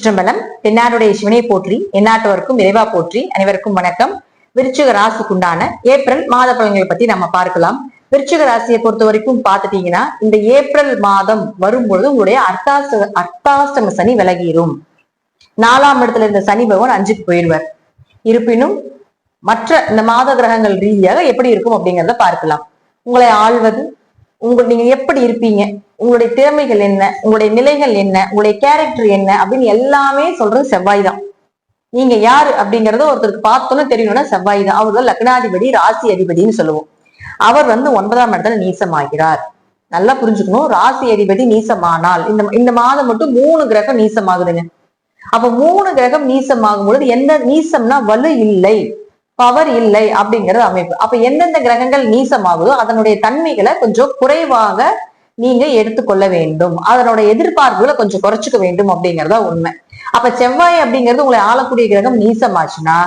திருச்சிற்றம்பலம். தென்னாடுடைய சிவனை போற்றி, எந்நாட்டவருக்கும் இறைவா போற்றி. அனைவருக்கும் வணக்கம். விருச்சிக ராசிக்குண்டான ஏப்ரல் மாத பலன்களை பத்தி நம்ம பார்க்கலாம். விருச்சிக ராசியை பொறுத்த வரைக்கும் பாத்துட்டீங்கன்னா, இந்த ஏப்ரல் மாதம் வரும்பொழுது உங்களுடைய அர்த்தாஷ்டம சனி விலகிரும். 4ஆம் இடத்துல இருந்த சனி பகவான் 5க்கு போயிடுவார். இருப்பினும் மற்ற இந்த மாத கிரகங்கள் ரீதியாக எப்படி இருக்கும் அப்படிங்கிறத பார்க்கலாம். உங்களை ஆள்வது, நீங்க எப்படி இருப்பீங்க, உங்களுடைய திறமைகள் என்ன, உங்களுடைய நிலைகள் என்ன, உங்களுடைய கேரக்டர் என்ன அப்படின்னு எல்லாமே சொல்றது செவ்வாய் தான். நீங்க யாரு அப்படிங்கறத ஒருத்தருக்கு பார்த்தோன்னு தெரியணும்னா செவ்வாய் தான். அவர் தான் லக்னாதிபதி, ராசி அதிபதினு சொல்லுவோம். அவர் 9ஆம் இடத்துல நீசமாகிறார். நல்லா புரிஞ்சுக்கணும். ராசி அதிபதி நீசமானால் இந்த மாதம் மட்டும் 3 கிரகம் நீசமாகுதுங்க. அப்ப 3 கிரகம் நீசமாகும் பொழுது எந்த நீசம்னா வலு இல்லை, பவர் இல்லை அப்படிங்கிறது அமைப்பு. அப்ப எந்தெந்த கிரகங்கள் நீசமாகுதோ அதனுடைய தன்மைகளை கொஞ்சம் குறைவாக நீங்க எடுத்துக்கொள்ள வேண்டும். அதனுடைய எதிர்பார்ப்புகளை கொஞ்சம் குறைச்சிக்க வேண்டும் அப்படிங்கறதா உண்மை. அப்ப செவ்வாய் அப்படிங்கிறது உங்களை ஆளக்கூடிய கிரகம் நீசமாச்சுன்னா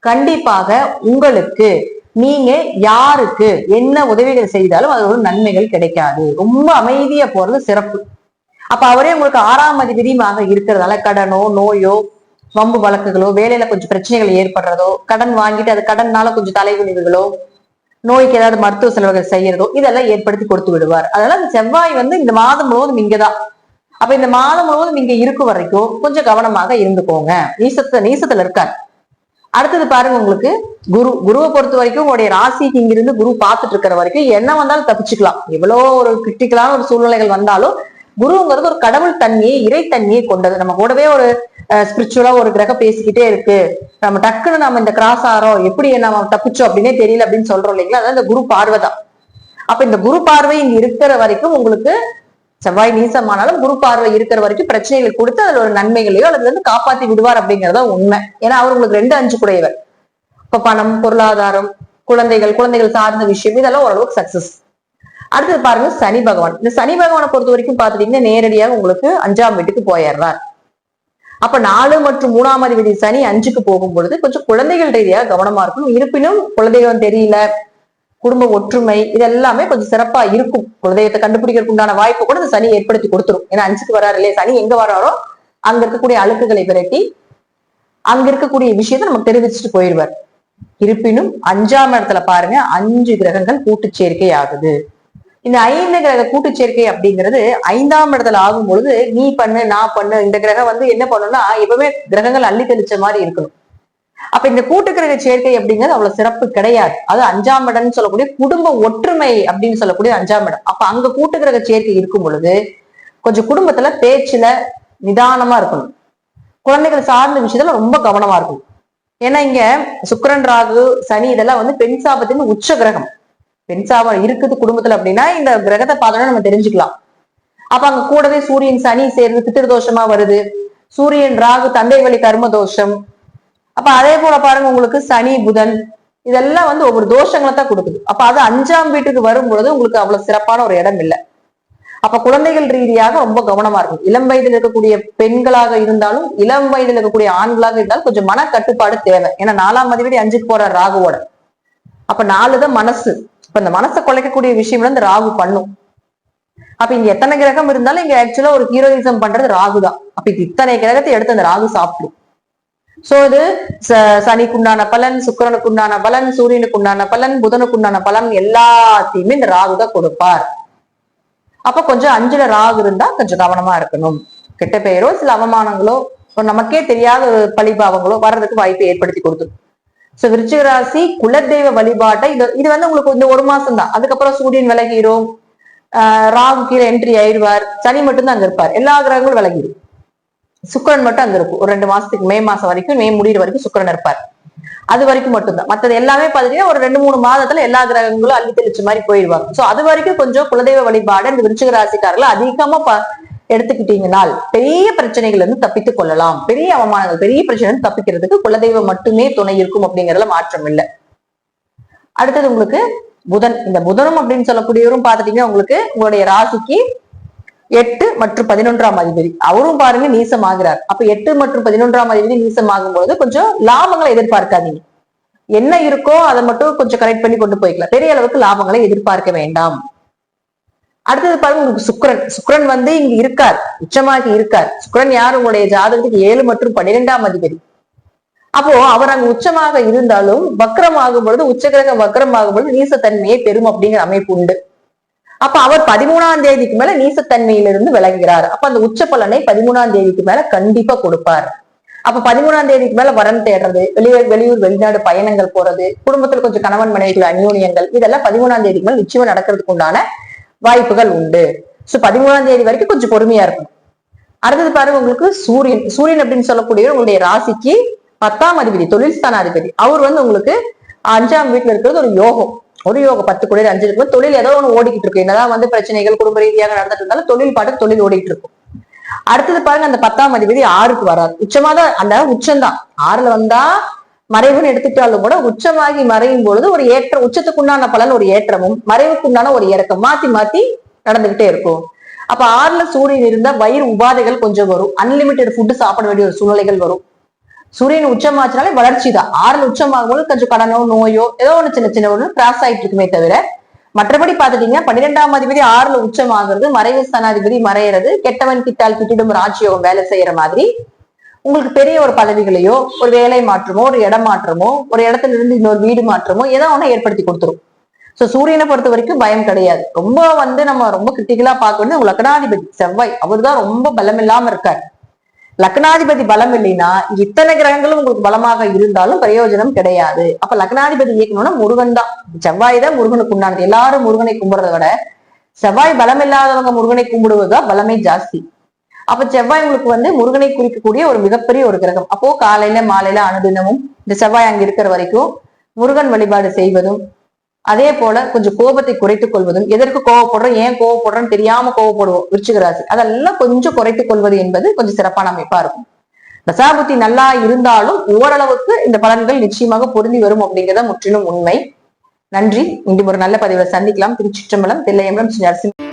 கண்டிப்பாக உங்களுக்கு நீங்க யாருக்கு என்ன உதவிகள் செய்தாலும் அதோட நன்மைகள் கிடைக்காது. ரொம்ப அமைதியா போறது சிறப்பு. அப்ப அவரே உங்களுக்கு 6ஆம் அதிபதியாக இருக்கிறதால கடனோ நோயோ வம்பு வழக்குகளோ, வேலையில கொஞ்சம் பிரச்சனைகள் ஏற்படுறதோ, கடன் வாங்கிட்டு அது கடன்னால கொஞ்சம் தலைகுனிவுகளோ, நோய்க்கு ஏதாவது மருத்துவ செலவுகள் செய்யறதோ இதெல்லாம் ஏற்படுத்தி கொடுத்து விடுவார். அதனால அந்த செவ்வாய் இந்த மாதம் முழுவதும் இங்கதான். அப்ப இந்த மாதம் முழுவதும் இங்க இருக்கும் வரைக்கும் கொஞ்சம் கவனமாக இருந்துக்கோங்க. நீசத்துல இருக்காரு. அடுத்தது பாருங்க, உங்களுக்கு குருவை பொறுத்த வரைக்கும் உங்களுடைய ராசிக்கு இங்கிருந்து குரு பார்த்துட்டு இருக்கிற வரைக்கும் என்ன வந்தாலும் தப்பிச்சுக்கலாம். எவ்வளவு ஒரு கிரிட்டிக்கலான ஒரு சூழ்நிலைகள் வந்தாலும் குருங்கிறது ஒரு கடவுள் தன்மையை, இறைத்தன்மையை கொண்டது. நம்ம கூடவே ஒரு ஸ்பிரிச்சுவலா ஒரு கிரகம் பேசிக்கிட்டே இருக்கு, நம்ம டக்குன்னு நம்ம இந்த கிராஸ் ஆறோம், எப்படி நம்ம தப்பிச்சோம் அப்படின்னே தெரியல அப்படின்னு சொல்றோம் இல்லைங்களா? அதான் இந்த குரு பார்வை தான். அப்ப இந்த குரு பார்வை இங்க இருக்கிற வரைக்கும் உங்களுக்கு செவ்வாய் நீசமானாலும் குரு பார்வை இருக்கிற வரைக்கும் பிரச்சனைகளை கொடுத்து அதுல ஒரு நன்மைகளையோ அல்லது காப்பாத்தி விடுவார் அப்படிங்கறத உண்மை. ஏன்னா அவர் உங்களுக்கு 2-5 கூடையவர். இப்ப பணம், பொருளாதாரம், குழந்தைகள் சார்ந்த விஷயம் இதெல்லாம் ஓரளவுக்கு சக்சஸ். அடுத்தது பாருங்க சனி பகவான். இந்த சனி பகவானை பொறுத்த வரைக்கும் பாத்துட்டீங்கன்னா நேரடியாக உங்களுக்கு 5ஆம் வீட்டுக்கு போயிடுறார். அப்ப 4 மற்றும் 3ஆம் அதிபதி சனி 5க்கு போகும் பொழுது கொஞ்சம் குழந்தைகள் ரீதியாக கவனமா இருக்கணும். இருப்பினும் குலதெய்வம் தெரியல, குடும்ப ஒற்றுமை இதெல்லாமே கொஞ்சம் சிறப்பா இருக்கும். குலதெய்வத்தை கண்டுபிடிக்கிறதுக்கு உண்டான வாய்ப்பு கூட இந்த சனி ஏற்படுத்தி கொடுத்துரும். ஏன்னா 5க்கு வராரு இல்லையா, சனி எங்க வராரோ அங்க இருக்கக்கூடிய அழுக்குகளை விரட்டி அங்க இருக்கக்கூடிய விஷயத்த நமக்கு தெரிவிச்சுட்டு போயிடுவார். இருப்பினும் 5ஆம் இடத்துல பாருங்க 5 கிரகங்கள் கூட்டு சேர்க்கை ஆகுது. இந்த 5 கிரக கூட்டு சேர்க்கை அப்படிங்கிறது 5ஆம் இடத்துல ஆகும் பொழுது நீ பண்ணு நான் பண்ணு, இந்த கிரகம் என்ன பண்ணும்னா எப்பவுமே கிரகங்கள் அள்ளி தெளிச்ச மாதிரி இருக்கணும். அப்ப இந்த கூட்டு கிரக சேர்க்கை அப்படிங்கிறது அவ்வளவு சிறப்பு கிடையாது. அது 5ஆம் இடம்னு சொல்லக்கூடிய குடும்ப ஒற்றுமை அப்படின்னு சொல்லக்கூடிய 5ஆம் இடம். அப்ப அங்க கூட்டு கிரக சேர்க்கை இருக்கும் பொழுது கொஞ்சம் குடும்பத்துல பேச்சுல நிதானமா இருக்கணும். குழந்தைகள் சார்ந்த விஷயத்துல ரொம்ப கவனமா இருக்கணும். ஏன்னா இங்க சுக்கிரன், ராகு, சனி இதெல்லாம் பெண் சாபத்தின் உச்ச கிரகம். பெண் சாபம் இருக்குது குடும்பத்துல அப்படின்னா இந்த கிரகத்தை பார்த்தோம்னா நம்ம தெரிஞ்சுக்கலாம். அப்ப அங்க கூடவே சூரியன் சனி சேர்ந்து பித்திருதோஷமா வருது. சூரியன் ராகு தந்தை வழி கர்ம தோஷம். அப்ப அதே போல பாருங்க உங்களுக்கு சனி புதன் இதெல்லாம் ஒவ்வொரு தோஷங்களை தான் கொடுக்குது. அப்ப அது 5ஆம் வீட்டுக்கு வரும் பொழுது உங்களுக்கு அவ்வளவு சிறப்பான ஒரு இடம் இல்லை. அப்ப குழந்தைகள் ரீதியாக ரொம்ப கவனமா இருக்கும். இளம் வயதில் இருக்கக்கூடிய பெண்களாக இருந்தாலும் இளம் வயதில் இருக்கக்கூடிய ஆண்களாக இருந்தாலும் கொஞ்சம் மன கட்டுப்பாடு தேவை. ஏன்னா 4ஆம் அதிபதி 5க்கு போற ராகுவோட. அப்ப 4 தான் மனசு. இப்ப இந்த மனசை குலைக்கக்கூடிய விஷயம் இந்த ராகு பண்ணும். அப்ப இங்க எத்தனை கிரகம் இருந்தாலும் இங்க ஆக்சுவலா ஒரு ஹீரோயிசம் பண்றது ராகு தான். அப்ப இது இத்தனை கிரகத்தை எடுத்து அந்த ராகு சாப்பிடும். சோ இது சனிக்குண்டான பலன், சுக்கிரனுக்குண்டான பலன், சூரியனுக்குண்டான பலன், புதனுக்குண்டான பலன் எல்லாத்தையுமே இந்த ராகு தான் கொடுப்பார். அப்ப கொஞ்சம் 5ல ராகு இருந்தா கொஞ்சம் கவனமா இருக்கணும். கெட்ட பெயரோ சில அவமானங்களோ நமக்கே தெரியாத ஒரு பழிபாவங்களோ வர்றதுக்கு வாய்ப்பை ஏற்படுத்தி கொடுத்துரும். சோ விருச்சிக ராசி குலதெய்வ வழிபாட்டை இது உங்களுக்கு இந்த 1 மாசம் தான். அதுக்கப்புறம் சூரியன் விலகிரும், ராகு கீழே என்ட்ரி ஆயிடுவார், சனி மட்டும் தான் அங்க இருப்பார். எல்லா கிரகங்களும் விலகிடும். சுக்கிரன் மட்டும் அங்க இருக்கும். ஒரு 2 மாசத்துக்கு மே மாசம் வரைக்கும், மே முடிகிற வரைக்கும் சுக்கிரன் இருப்பார். அது வரைக்கும் மட்டும்தான். மற்றது எல்லாமே பாத்தீங்கன்னா ஒரு 2-3 மாதத்துல எல்லா கிரகங்களும் அள்ளி தெளிச்ச மாதிரி போயிடுவாங்க. சோ அது வரைக்கும் கொஞ்சம் குலதெய்வ வழிபாடு இந்த விருச்சிக ராசிக்காரர்கள் அதிகமா எடுத்துக்கிட்டீங்கனால் பெரிய பிரச்சனைகள் தப்பித்துக் கொள்ளலாம். பெரிய அவமானங்கள், பெரிய பிரச்சனை தப்பிக்கிறதுக்கு குலதெய்வம் மட்டுமே துணை இருக்கும் அப்படிங்கறதுல மாற்றம் இல்லை. அடுத்தது உங்களுக்கு புதன். இந்த புதனும் அப்படின்னு சொல்லக்கூடியவரும் பாத்துட்டீங்கன்னா உங்களுக்கு உங்களுடைய ராசிக்கு 8 மற்றும் 11ஆம் அதிபதி அவரும் பாருங்க நீசம் ஆகிறார். அப்ப 8 மற்றும் 11ஆம் அதிபதி நீசம் ஆகும் பொழுது கொஞ்சம் லாபங்களை எதிர்பார்க்காதீங்க. என்ன இருக்கோ அதை மட்டும் கொஞ்சம் கரெக்ட் பண்ணி கொண்டு போய்க்கலாம். பெரிய அளவுக்கு லாபங்களை எதிர்பார்க்க வேண்டாம். அடுத்தது பாருங்க, உங்களுக்கு சுக்கிரன் வந்து இங்க இருக்கார், உச்சமாகி இருக்கார். சுக்கிரன் யார்? உங்களுடைய ஜாதகத்துக்கு 7 மற்றும் 12ஆம் அதிபதி. அப்போ அவர் அங்க உச்சமாக இருந்தாலும் வக்ரம் ஆகும் பொழுது, உச்சகிரகம் வக்ரம் ஆகும் பொழுது நீசத்தன்மையை பெறும் அப்படிங்கிற அமைப்பு உண்டு. அப்ப அவர் 13ஆம் தேதிக்கு மேல நீசத்தன்மையிலிருந்து விலகுகிறார். அப்ப அந்த உச்ச பலனை 13ஆம் தேதிக்கு மேல கண்டிப்பா கொடுப்பார். அப்ப 13ஆம் தேதிக்கு மேல வரன் தேடுறது, வெளியூர் வெளிநாடு பயணங்கள் போறது, குடும்பத்துல கொஞ்சம் கணவன் மனைவிகள் அந்யோன்யங்கள், இதெல்லாம் 13ஆம் தேதிக்கு மேல நிச்சயமா நடக்கிறதுக்கு உண்டான வாய்ப்புகள் உண்டு. சோ 13ஆம் தேதி வரைக்கும் கொஞ்சம் பொறுமையா இருக்கும். அடுத்தது பாருங்க, உங்களுக்கு சூரியன் அப்படின்னு சொல்லக்கூடிய உங்களுடைய ராசிக்கு 10ஆம் அதிபதி, தொழில் ஸ்தானாதிபதி. அவர் வந்து உங்களுக்கு 5ஆம் வீட்டுல இருக்கிறது ஒரு யோகம். 10 கூட 5 இருக்கும். தொழில் ஏதோ ஒண்ணு ஓடிக்கிட்டு இருக்கு. என்னதான் வந்து பிரச்சனைகள் குடும்ப ரீதியாக நடந்துட்டு இருந்தாலும் தொழில் பாட்டு தொழில் ஓடிட்டு இருக்கும். அடுத்தது பாருங்க, அந்த 10ஆம் அதிபதி 6க்கு வராது. உச்சமாதான், அந்த உச்சம்தான் 6ல வந்தா மறைவுன்னு எடுத்துட்டாலும் கூட உச்சமாகி மறையும் பொழுது ஒரு ஏற்றம், உச்சத்துக்குண்டான பலன் ஒரு ஏற்றமும் மறைவுக்குண்டான ஒரு இறக்கம் மாத்தி மாத்தி நடந்துகிட்டே இருக்கும். அப்ப 6ல சூரியன் இருந்தா வயிறு உபாதைகள் கொஞ்சம் வரும். அன்லிமிட்டெட் ஃபுட்டு சாப்பிட வேண்டிய ஒரு சூழ்நிலைகள் வரும். சூரியன் உச்சமாச்சுனாலே வளர்ச்சி தான். 6ல உச்சமாகும் போது கொஞ்சம் கடனோ நோயோ ஏதோ ஒண்ணு சின்ன சின்ன ஒண்ணு கிராஸ் ஆயிட்டு இருக்குமே தவிர, மற்றபடி பாத்துட்டீங்கன்னா 12ஆம் அதிபதி 6ல உச்சமாகிறது, மறைவு ஸ்தானாதிபதி மறையிறது, கெட்டவன் கிட்டால் கிட்டிடும் ராஜ்யோகம் வேலை செய்யற மாதிரி உங்களுக்கு பெரிய ஒரு பதவிகளையோ ஒரு வேலை மாற்றமோ ஒரு இடம் மாற்றமோ ஒரு இடத்துல இருந்து இன்னொரு வீடு மாற்றமோ ஏதோ ஒண்ணு ஏற்படுத்தி கொடுத்துரும். சோ சூரியனை பொறுத்த வரைக்கும் பயம் கிடையாது. ரொம்ப வந்து நம்ம ரொம்ப கிரிட்டிக்கலா பார்க்க வேண்டியது உங்க லக்னாதிபதி செவ்வாய். அவர் தான் ரொம்ப பலம் இல்லாம இருக்காரு. லக்னாதிபதி பலம் இல்லைன்னா இத்தனை கிரகங்களும் உங்களுக்கு பலமாக இருந்தாலும் பிரயோஜனம் கிடையாது. அப்ப லக்னாதிபதி இயக்கணும்னா முருகன் தான். செவ்வாய் தான் முருகனுக்கு உண்டானது. எல்லாரும் முருகனை கும்பிடுறத விட செவ்வாய் பலம் இல்லாதவங்க முருகனை கும்பிடுவதுதான் பலமே ஜாஸ்தி. அப்ப செவ்வாய் உங்களுக்கு வந்து முருகனை குறிக்கக்கூடிய ஒரு மிகப்பெரிய ஒரு கிரகம். அப்போ காலையில மாலையில அனுதினமும் இந்த செவ்வாய் அங்க இருக்கிற வரைக்கும் முருகன் வழிபாடு செய்வதும், அதே போல கொஞ்சம் கோபத்தை குறைத்துக் கொள்வதும், எதற்கு கோவப்படுறோம் ஏன் கோவப்படுறோம்னு தெரியாம கோவப்படுவோம் விருச்சிக ராசி, அதெல்லாம் கொஞ்சம் குறைத்துக் கொள்வது என்பது கொஞ்சம் சிறப்பான அமைப்பா இருக்கும். தசாபுத்தி நல்லா இருந்தாலும் ஓரளவுக்கு இந்த பலன்கள் நிச்சயமாக பொருந்தி வரும் அப்படிங்கிறத முற்றிலும் உண்மை. நன்றி. இன்று ஒரு நல்ல பதிவை சந்திக்கலாம். திருச்சிற்றம்பலம், தில்லையம்பலம், ஸ்ரீ நரசிம்ம